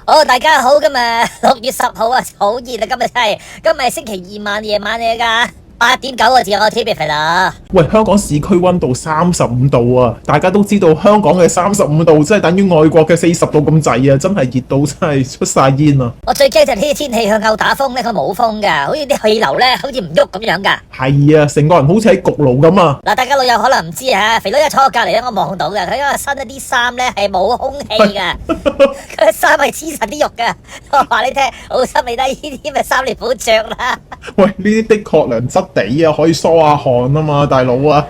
大家好，今日6月10號啊，好熱啊！今日真係，今日係星期二晚夜晚嚟噶，8.9個字我 TBF 啦。喂，香港市區溫度35度啊！大家都知道香港嘅35度，即係等於外國嘅40度咁滯啊！真係熱到真係出晒煙啊！我最驚就係呢啲天氣向後打風咧，佢冇風噶，好似啲氣流咧，好似唔喐咁樣噶。係啊，成個人好似喺焗爐咁啊！嗱，大家老友可能唔知啊，肥佬一坐我隔離咧，我望到嘅，佢因為新一啲衫咧係冇空氣噶，佢衫係黐實啲肉噶。我話你聽，好心你得呢啲咪衫你唔好着啦。喂，呢啲的確涼質地啊，可以疏下汗啊嘛，大佬啊！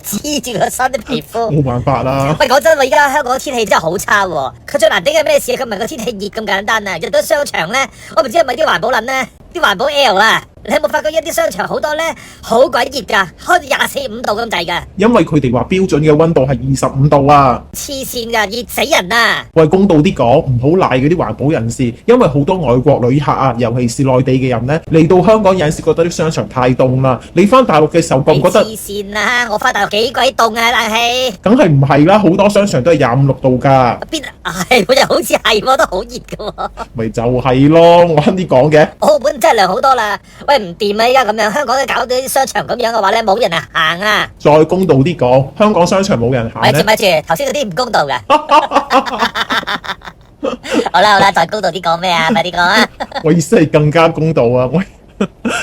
黐住個身啲皮膚。冇辦法啦。喂，講真，我而家香港天氣真係好差喎。佢最難頂係咩事？佢唔係個天氣熱咁簡單啊！入到商場咧，我唔知係咪啲環保撚咧，啲環保 L 啊！你有冇發覺一啲商場好多咧，好鬼熱㗎，開到24、5度咁滯㗎。因為佢哋話標準嘅溫度係25度啊！黐線㗎，熱死人啊！喂，公道啲講，唔好賴嗰啲環保人士，因為好多外國旅客啊，尤其是內地嘅人呢，嚟到香港有陣時覺得啲商場太凍啦。你翻大陸嘅時候覺唔覺得？黐線啊！我翻大陸幾鬼凍啊，冷氣。梗係唔係啦，好多商場都係25、6度㗎。邊係？我又好似係喎，都好熱㗎喎。咪就係咯，我啱啲講嘅。澳門真係涼好多啦。喂，唔掂啊！依家咁樣，香港都搞到啲商場咁樣嘅話咧，冇人行啊！再公道啲講，香港商場冇人行咧。咪住，頭先嗰啲唔公道㗎。好啦，再公道啲講咩啊？快啲講啊！我意思係更加公道啊！喂，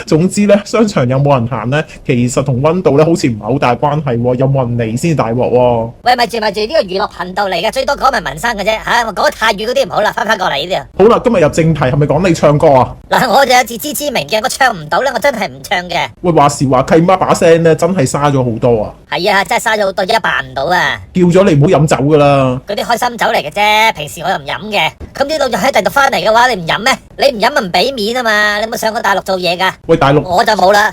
總之咧，商場有冇人行咧，其實同溫度咧好似唔係好大關係喎，有冇人嚟先大鑊喎。喂，咪住，呢個娛樂頻道嚟嘅，最多講埋民生嘅啫嚇，我講太遠嗰啲唔好啦，翻過嚟呢度。好啦，今日入正題，係咪講你唱歌啊？嗱，我就有自知之明嘅，我唱唔到咧，我真係唔唱嘅。喂，話時話契媽把聲咧，真係沙咗好多啊！係啊，真係嘥咗好多，而家扮唔到啊！叫咗你唔好飲酒噶啦。嗰啲開心酒嚟嘅啫，平時我又唔飲嘅。咁啲老友喺第度翻嚟嘅話，你唔飲咩？你唔飲咪唔俾面啊嘛！你有冇上過大陸做嘢㗎？喂，大陸我就冇啦。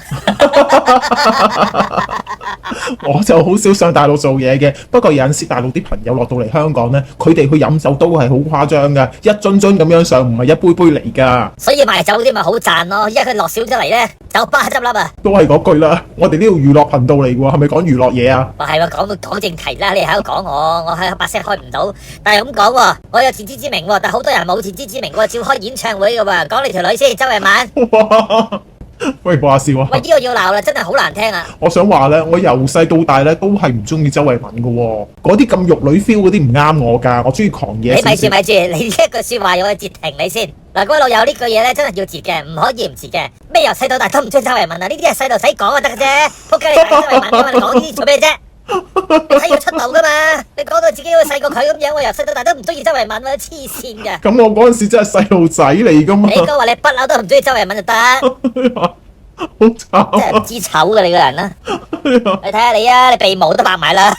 我就好少上大陸做嘢嘅，不過有陣時大陸啲朋友落到嚟香港呢，佢哋去飲酒都係好誇張噶，一樽樽咁樣上，唔係一杯杯嚟噶。所以賣酒啲咪好賺咯，而家佢落少咗嚟咧，酒吧執笠啊！都係嗰句啦，我哋呢度娛樂頻道嚟嘅喎，係咪講娛樂嘢啊？係喎，講正題啦，你喺度講我喺把聲開唔到，但係咁講喎，我有自知之明喎，但係好多人冇自知之明喎，照開演唱會嘅喎，講你條女先，周慧敏。哇！喂，話笑啊！喂，呢個要鬧啦，真係好難聽啊！我想話咧，我由細到大咧都係唔中意周慧敏嘅喎，嗰啲咁玉女 feel 嗰啲唔啱我㗎，我中意狂野。你咪住，你呢一句説話要我截停你先。嗱，各位老友呢句嘢咧真係要截嘅，唔可以唔截嘅。咩由細到大都唔中意周慧敏啊？呢啲係細路仔講就得嘅啫。仆街你睇周慧敏㗎嘛？你講呢啲做咩啫？你睇要出道噶嘛？你講到自己好細過佢咁樣，我由細到大都唔中意周慧敏，黐線㗎。咁我嗰陣時真係細路仔嚟㗎嘛？你應該話你不嬲都唔中意周慧敏就得。好慘，真係唔知醜嘅你個人啦。你睇下你啊，你鼻毛都白埋啦。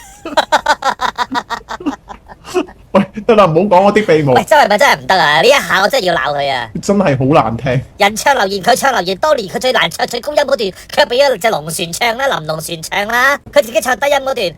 喂，得啦，唔好講我啲鼻毛。喂，周慧敏真係唔得啊！呢一下我真係要鬧佢啊！真係好難聽。人唱留言，佢唱留言，當年佢最難唱最高音嗰段，佢俾咗隻龍船唱啦，林龍船唱啦，佢自己唱低音嗰段。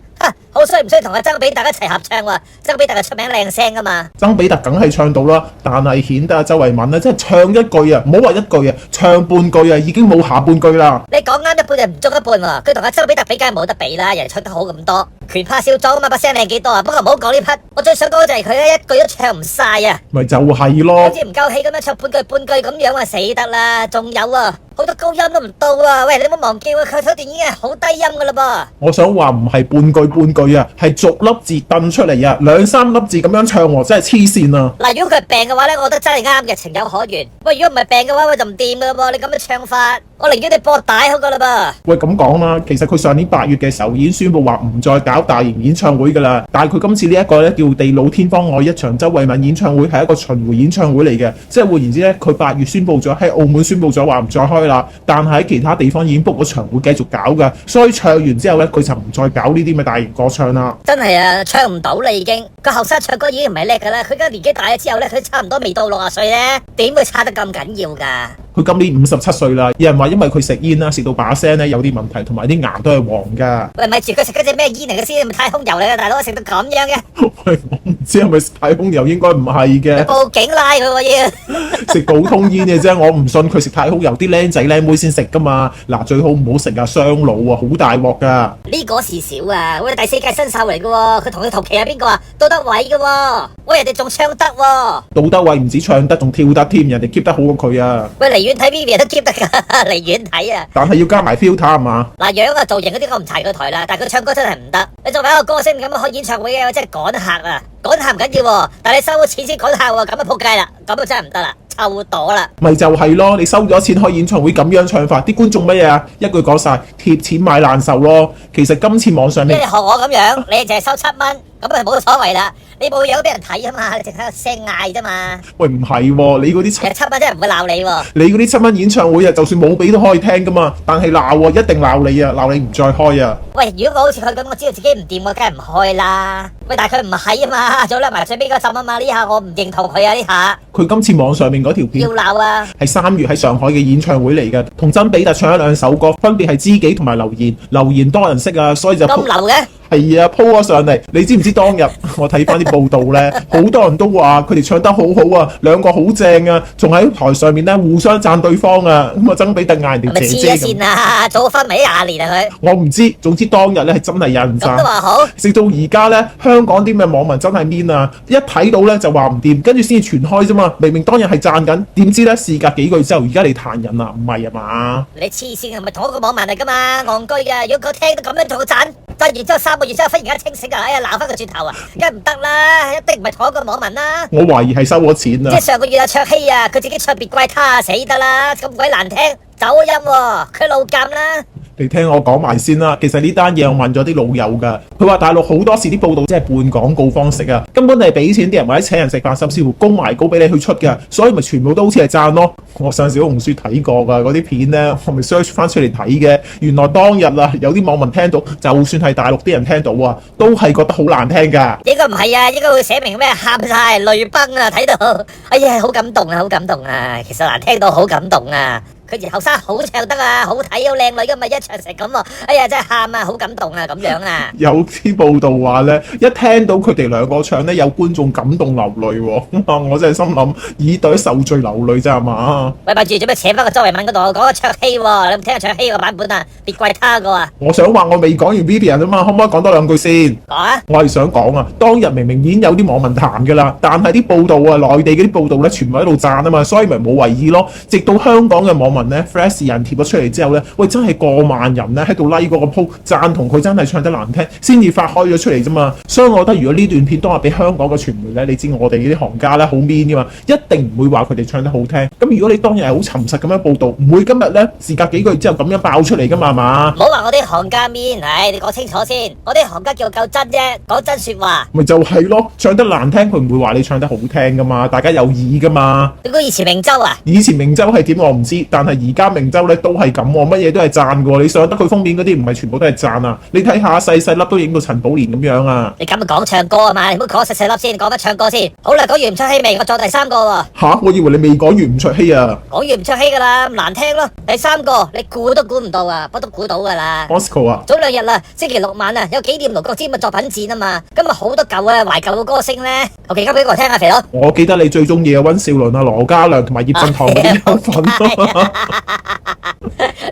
好衰唔衰同阿曾比特一齊合唱喎？曾比特係出名靚聲噶嘛？曾比特梗係唱到啦，但係顯得阿周慧敏咧，真係唱一句啊，唔好話一句啊，唱半句啊，已經冇下半句啦。你講啱一半就唔中一半喎，佢同阿曾比特比梗係冇得比啦，人哋唱得好咁多，拳怕少壯啊嘛，把聲靚幾多啊？不過唔好講呢匹，我最想講就係佢咧，一句都唱唔晒啊！咪就係咯，好似唔夠氣咁樣唱半句咁樣啊，死得啦！仲有啊，好多高音都唔到啊！喂，你唔好忘記喎，佢首段已經係好低音噶啦噃。我想話唔係半句啊，係逐粒字掟出嚟啊，2、3粒字咁樣唱喎，真係黐線啊！嗱，如果佢係病嘅話咧，我覺得真係啱嘅，情有可原。喂，如果唔係病嘅話，我就唔掂噶噃。你咁樣唱法，我寧願你播帶好噶啦噃。喂，咁講啦，其實佢上年8月嘅時候已經宣布話唔再搞大型演唱會噶啦，但係佢今次呢一個咧叫地老天荒愛一場周慧敏演唱會係一個巡迴演唱會嚟嘅，即係換言之咧，佢8月宣布咗喺澳門宣布咗話唔再開啦，但係喺其他地方已經 book 咗場會繼續搞噶，所以唱完之後咧，佢就唔再搞呢啲咁嘅大型歌唱啦。真係啊，唱唔到啦已經。個後生唱歌已經唔係叻噶啦，佢而家年紀大咗之後咧，佢差唔多未到60歲咧，點會差得咁緊要噶？佢佢今年57歲啦。有人話因為佢食煙啦，食到把聲咧有啲問題，同埋啲牙都係黃㗎。喂，咪住佢食嗰隻咩煙嚟嘅先？太空油嚟嘅大佬，食到咁樣嘅。喂，我唔知係咪太空油，應該唔係嘅。報警拉佢喎要。食普通煙嘅啫，我唔信佢食太空油，啲僆仔僆妹先食㗎嘛。嗱，最好唔好食啊，傷腦啊，好大鑊㗎。呢個事少啊，喂，第4屆新秀嚟嘅喎，佢同佢同期係邊個啊？杜德偉嘅喎，喂，人哋仲唱得喎。杜德偉唔止唱得，仲跳得添，人哋 keep 得好過佢啊。喂，離遠睇 Vivian 都 keep 得㗎，離遠睇啊。但係要加埋 filter 啊嘛。嗱，樣啊造型嗰啲我唔齊佢台啦，但係佢唱歌真係唔得。你作為一個歌星咁樣開演唱會嘅，真係趕客啊！趕客唔緊要喎，但係你收咗錢先趕客喎，咁啊仆街啦，咁啊真係唔得啦，臭朵啦！咪就係咯，你收咗錢開演唱會咁樣唱法，啲觀眾乜嘢啊？一句講晒，貼錢買難受咯。其實今次網上面，你學我咁樣，你淨係收7蚊，咁啊冇所謂啦。你冇樣俾人睇啊嘛，你淨係喺度聲嗌啫嘛。喂唔係喎，你嗰啲其實7蚊真係唔會鬧你喎。你嗰啲7蚊演唱會啊，就算冇俾都可以聽噶嘛。但係鬧喎，一定鬧你啊，鬧你唔再開啊。喂，如果我好似佢咁，我知道自己唔掂，我梗係唔開啦。喂，但係佢唔係啊嘛，早甩埋最尾嗰陣啊嘛，呢下我唔認同佢啊呢下。佢今次網上面嗰條片要鬧啊！係3月喺上海嘅演唱會嚟嘅，同曾比特唱咗2首歌，分別係知己同埋留言。留言多人識啊，所以就咁流嘅。係啊，鋪咗上嚟。你知唔知當日我睇翻啲報道咧，好多人都話佢哋唱得好好啊，兩個好正啊，仲喺台上面咧互相讚對方啊。咁啊，曾比特嗌人哋姐姐咁。咪黐咗線啊！早婚咪20年啊佢。我唔知，總之當日咧係真係有人讚。咁都話好。直到而家咧，香港啲咩網民真係 mean 啊！一睇到咧就話唔掂，跟住先至傳開啫嘛。明明當日係讚緊，點知咧事隔幾個月之後，而家你彈人啊？唔係啊嘛？你黐線係咪同一個網民嚟噶嘛？戇居噶！如果佢聽到咁樣同佢讚完之後3個月之後忽然間清醒啊！哎呀鬧翻佢轉頭啊！梗係唔得啦，一定唔係同一個網民啦。我懷疑係收咗錢啊！即係上個月啊，卓希啊，佢自己唱別怪他啊，死得啦！咁鬼難聽，走音喎，佢老尷啦。你聽我講埋先啦，其實呢單嘢我問咗啲老友㗎，佢話大陸好多時啲報道即係半廣告方式啊，根本係俾錢啲人或者請人食飯，甚至乎供埋稿俾你去出嘅，所以咪全部都好似係讚咯。我上小紅書睇過㗎，嗰啲片咧，我咪 search 翻出嚟睇嘅。原來當日啊，有啲網民聽到，就算係大陸啲人聽到啊，都係覺得好難聽㗎。應該唔係啊，應該會寫明咩喊晒淚崩啊，睇到，哎呀，好感動啊，好感動啊，其實難聽到好感動啊。佢而後生好唱得啊，好睇好靚女噶嘛，一唱成咁喎，哎呀真係喊啊，好感動啊咁樣啊！有啲報道話咧，一聽到佢哋兩個唱咧，有觀眾感動流淚喎，我真係心諗耳朵受罪流淚咋係嘛？喂，咪住做咩扯翻個周慧敏嗰度講個卓希喎？你有冇聽下卓希個版本啊？別怪他個啊！我想話我未講完 Vivian 啊嘛，可唔可以講多兩句先？講啊！我係想講啊，當日明明已經有啲網民彈㗎啦，但係啲報道啊，內地嗰啲報道咧，全部喺度讚啊嘛，所以咪冇為意咯。直到香港嘅網民咧 ，Flash 人貼咗出嚟之後咧，喂，真係過萬人咧喺度 like 嗰個 po 讚同佢真係唱得難聽，先至發開咗出嚟啫嘛。所以我覺得如果呢段片當日俾香港嘅傳媒咧，你知我哋呢啲行家咧好 mean 㗎嘛，一定唔會話佢哋唱得好聽。咁如果你當日係好沉實咁樣報導，唔會今日咧事隔幾個月之後咁樣爆出嚟㗎嘛，係嘛？唔好話我啲行家 mean，唉，你講清楚先，我啲行家叫夠真啫，講真説話。咪就係咯，唱得難聽佢唔會話你唱得好聽㗎嘛，大家有耳㗎嘛。你估以前明州啊？以前明州係點我唔知，但係而家明州咧都係咁喎，乜嘢都係讚嘅喎。你上得佢封面嗰啲唔係全部都係讚啊！你睇下細細粒都影到陳寶蓮咁樣啊！你咁咪講唱歌啊嘛，你唔好講細細粒先，講乜唱歌先。好啦，講完吳卓羲未？我再第3個喎。吓？我以為你未講完吳卓羲啊！講完吳卓羲噶啦，咁難聽咯。第3個你估都估唔到啊，不都估到噶啦。Bosco 啊！早2日啦，星期6晚啊，有紀念盧國沾嘅作品展啊嘛，咁啊好多舊啊懷舊嘅歌星咧。OK，而家俾我聽下肥佬。我記得你最中意嘅溫兆倫啊、羅嘉良同埋葉振棠嗰啲有份咯。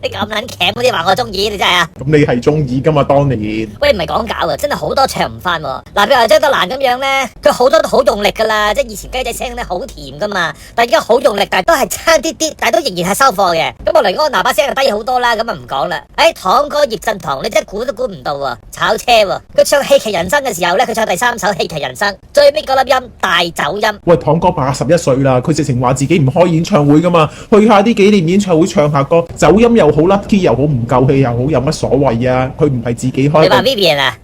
你咁撚鉗嗰啲話我中意，你真係啊！咁你係中意噶嘛？當年喂，唔係講搞啊，真係好多唱唔翻喎。嗱，譬如話張德蘭咁樣咧，佢好多都好用力噶啦，即係以前雞仔聲咧好甜噶嘛，但係而家好用力，但係都係差啲啲，但係都仍然係收貨嘅。咁我嚟安娜把聲就低好多啦，咁啊唔講啦。堂哥葉振棠，你真係估都估唔到喎，炒車喎！佢唱戲劇人生嘅時候咧，佢唱第3首戲劇人生，最尾嗰粒音大走音。喂，堂哥81歲啦，佢直情話自己唔開演唱會噶嘛，去下啲紀念演唱會唱下歌，走音又好 lucky 又好，唔夠氣又好，有乜所謂啊？佢唔係自己開。你話 Vivian 啊？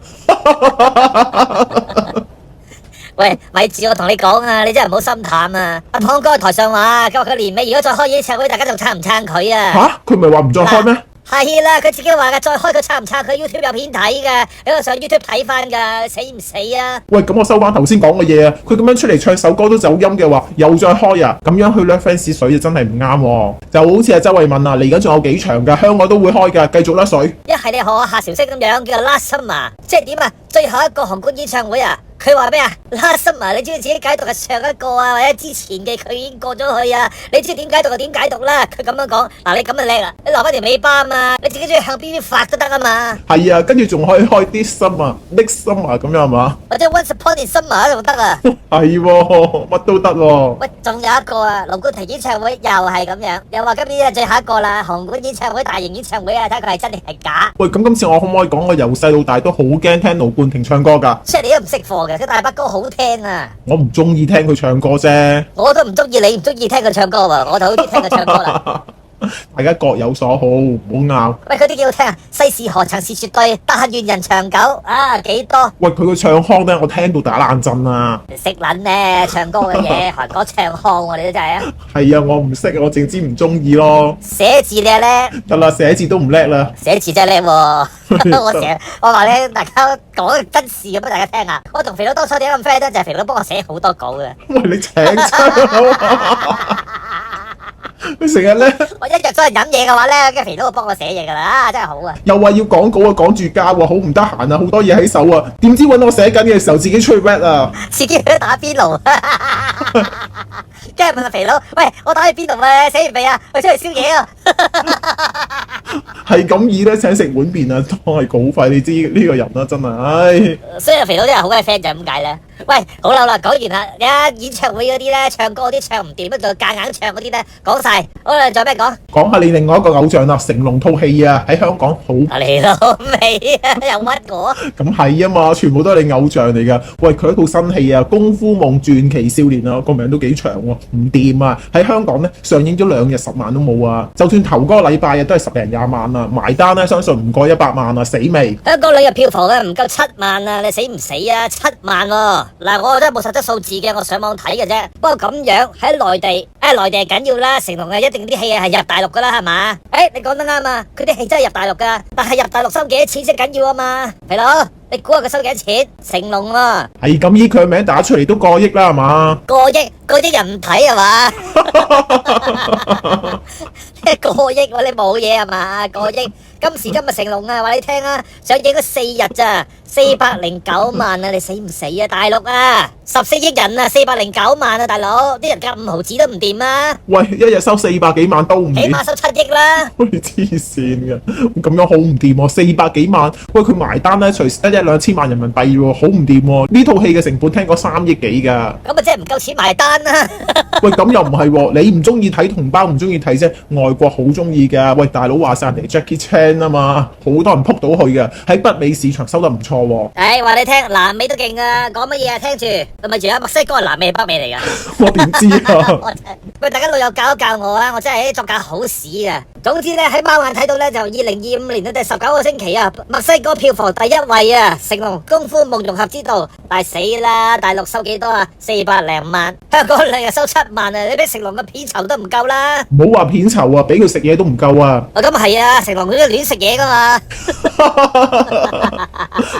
喂，咪住我同你講啊，你真係唔好心淡啊！阿堂哥喺台上話，佢話佢年尾如果再開演唱會，大家仲撐唔撐佢啊？吓？佢咪話唔再開咩？係啦，佢自己話嘅，再開佢拆唔拆佢 YouTube 有片睇嘅，你可以上 YouTube 睇翻噶，死唔死啊？喂，咁我收翻頭先講嘅嘢啊，佢咁樣出嚟唱首歌都走音嘅話，又再開啊，咁樣去掠 fans 水就真係唔啱喎。就好似阿周慧敏啊，嚟緊仲有幾場㗎，香港都會開㗎，繼續甩水。一係你學夏韶聲咁樣叫做 Last Summer，即係點啊？最後一個紅館演唱會啊！佢話咩啊 ？Last Summer，你知唔知自己解讀係上一個啊，或者之前嘅佢已經過咗去啊？你知點解讀就點解讀啦。佢咁樣講，嗱你咁就叻啦，你留翻條尾巴啊嘛，你自己中意向邊邊發都得啊嘛。係啊，跟住仲可以開 This Summer、Next Summer 咁樣係嘛？或者 Once Upon a Summer 都得啊。係喎，乜都得喎。喂，仲有一個啊，盧冠廷演唱會又係咁樣，又話今年係最後一個啦，紅館演唱會、大型演唱會啊，睇佢係真定係假。喂，咁今次我可唔可以講我由細到大都好驚聽盧冠廷唱歌㗎？即係你都唔識貨嘅，佢大把歌好聽啊！我唔中意聽佢唱歌啫。我都唔中意你唔中意聽佢唱歌喎，我就好中意聽佢唱歌啦。大家各有所好，唔好拗。喂，佢啲幾好聽啊！世事何曾是絕對，但願人長久啊！幾多？喂，佢個唱腔咧，我聽到打冷震啊！識撚咧，唱歌嘅嘢，韓國唱腔喎，你都真係啊！係啊，我唔識，我淨知唔中意咯。寫字你又叻，得啦，寫字都唔叻啦。寫字真係叻喎！我話咧，大家講真事咁俾大家聽啊！我同肥佬當初點解咁 friend 咧？就係肥佬幫我寫好多稿嘅。喂，你請親你成日咧，我一日都係飲嘢嘅話咧，跟住肥佬會幫我寫嘢噶啦，真係好啊！又話要講稿啊，趕住交喎，好唔得閒啊，好多嘢喺手啊，點知揾我寫緊嘅時候自己出去 rap 啊，自己去打邊爐，跟住問阿肥佬：喂，我打去邊爐啊？寫完未啊？我出去宵夜啊！係咁意咧，請食碗麵啊，都係稿費，你知呢個人啦，真係，唉。所以阿肥佬真係好鬼 friend 就係咁解咧。喂，好啦，講完啦，你睇演唱會嗰啲咧，唱歌嗰啲唱唔掂，不過夾硬唱嗰啲咧，講晒。好啦，仲有咩講？講下你另外一個偶像啦，成龍套戲啊，喺香港好。嚟老味啊，又屈我。咁係啊嘛，全部都係你偶像嚟噶。喂，佢一套新戲啊，《功夫夢傳奇少年》啊，個名都幾長喎，唔掂啊！喺香港咧上映咗2日10萬都冇啊，就算頭嗰個禮拜啊都係10零20萬啊，埋單咧相信唔過100萬啊，死未？香港2日票房啊唔夠7萬啊，你死唔死啊？7萬喎！嗱，我真係冇實質數字嘅，我上網睇嘅啫。不過咁樣喺內地，內地係緊要啦，成龍啊一定啲戲係入大陸噶啦，係嘛？你講得啱啊，佢啲戲真係入大陸噶，但係入大陸收幾多錢先緊要啊嘛？肥佬，你估下佢收幾多錢？成龍啊，係咁依佢名打出嚟都過億啦，係嘛？過億人唔睇係嘛？過億你冇嘢係嘛？過億，今時今日成龍啊，話你聽啊，上映咗4日咋，409萬啊，你死唔死啊？大陸啊，14億人啊，409萬啊，大佬，啲人夾5毫子都唔掂啊！喂，一日收400幾萬都唔掂，起碼收7億啦！喂，黐線嘅，咁樣好唔掂喎，400幾萬，喂佢埋單咧，隨時1、2千萬人民幣喎，好唔掂喎！呢套戲嘅成本聽過3億幾㗎。咁啊，真係唔夠錢埋單啊！喂，咁又唔係喎，你唔中意睇同胞唔中意睇啫，外國好中意㗎。喂，大佬話晒人哋 Jackie Chan 啊嘛，好多人撲到去嘅，喺北美市場收得唔錯喎。話你聽，南美都勁啊！講乜嘢啊？聽住，同埋仲有墨西哥係南美北美嚟㗎。我點知啊？喂，大家老友教一教我啊！我真係作假好屎啊！總之咧，喺貓眼睇到咧，就2025年嘅第19個星期啊，墨西哥票房第1位啊，成龍功夫夢融合之道，但係死啦！大陸收幾多啊？400零萬，香港2日收7萬啊！你俾成龍嘅片酬都唔夠啦！唔好話片酬啊，俾佢食嘢都唔夠啊！咁係啊，成龍佢都亂食嘢噶嘛，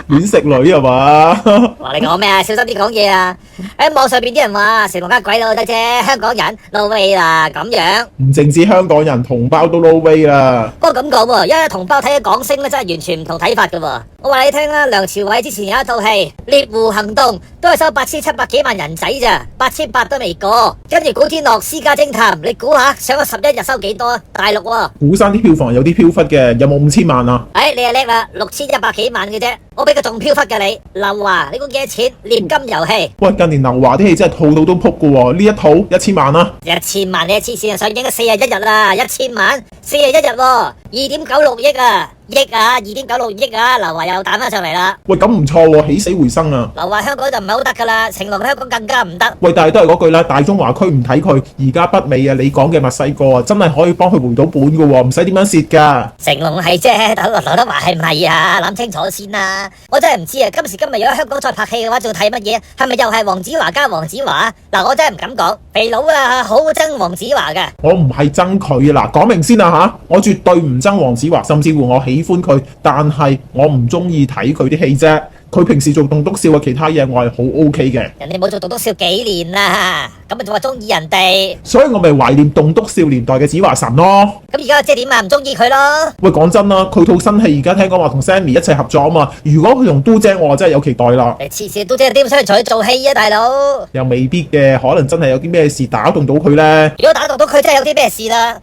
亂食女係嘛？話你講咩啊？小心啲講嘢啊！喺網上邊啲人話成龍呃鬼佬得啫，香港人 no way 啦咁樣。唔淨止香港人，同胞都 no way 啦。不過咁講喎，因為同胞睇嘅港星咧，真係完全唔同睇法噶喎。我話你聽啦，梁朝偉之前有一套戲《獵狐行動》，都係收8700幾萬人仔咋，8800都未過。跟住古天樂私家偵探，你估下上咗11日收幾多啊？大陸喎，古生啲票房有啲飄忽嘅，有冇5000萬啊？你又叻啦，6100幾萬嘅啫，我比佢仲飄忽嘅你。劉華，你估幾多錢？煉金遊戲，喂，近年劉華啲戲真係套到都撲噶喎，呢一套1000萬啦，1000萬你黐線啊！上映咗41日啦，1000萬，41日喎，2.96億啊！億啊，2.96億啊，劉華又彈翻上嚟啦。喂，咁唔錯喎，起死回生啊！劉華香港就唔係好得噶啦，成龍香港更加唔得。喂，但係都係嗰句啦，大中華區唔睇佢，而家北美啊，你講嘅墨西哥啊，真係可以幫佢回到本噶喎，唔使點樣蝕噶。成龍係啫，但劉德華係唔係啊？諗清楚先啦，我真係唔知啊！今時今日如果香港再拍戲嘅話，仲睇乜嘢？係咪又係黃子華加黃子華？嗱，我真係唔敢講，肥佬啊，好憎黃子華嘅。我唔係憎佢啊，嗱，講明先啦吓，我絕對唔憎黃子華，甚至乎我喜歡佢，但係我唔中意睇佢啲戲啫。佢平時做棟篤笑嘅其他嘢，我係好 OK 嘅。人哋冇做棟篤笑幾年啦，咁咪仲話中意人哋？所以我咪懷念棟篤笑年代嘅子華神咯。咁而家即係點啊？唔中意佢咯？喂，講真啦，佢套新戲而家聽講話同 Sammy 一齊合作啊嘛。如果佢同都姐，我真係有期待啦。你黐線，都姐點想去佢做戲啊，大佬？又未必嘅，可能真係有啲咩事打動到佢呢。如果打動到佢，真係有啲咩事啦。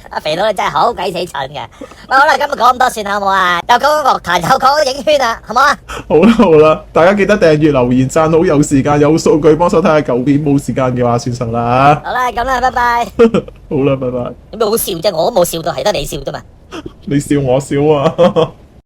阿肥佬你真係好鬼死蠢嘅。好啦，今日講咁多算啦，好冇啊？又講樂壇，又講影圈啊，好冇啊？好啦好啦，大家記得訂閱、留言、讚好，有時間有數據幫手睇下舊片，冇時間嘅話算數啦。好啦，咁啦，拜拜。好啦，拜拜。有咩好笑啫？我都冇笑到，係得你笑啫嘛。你笑我笑啊！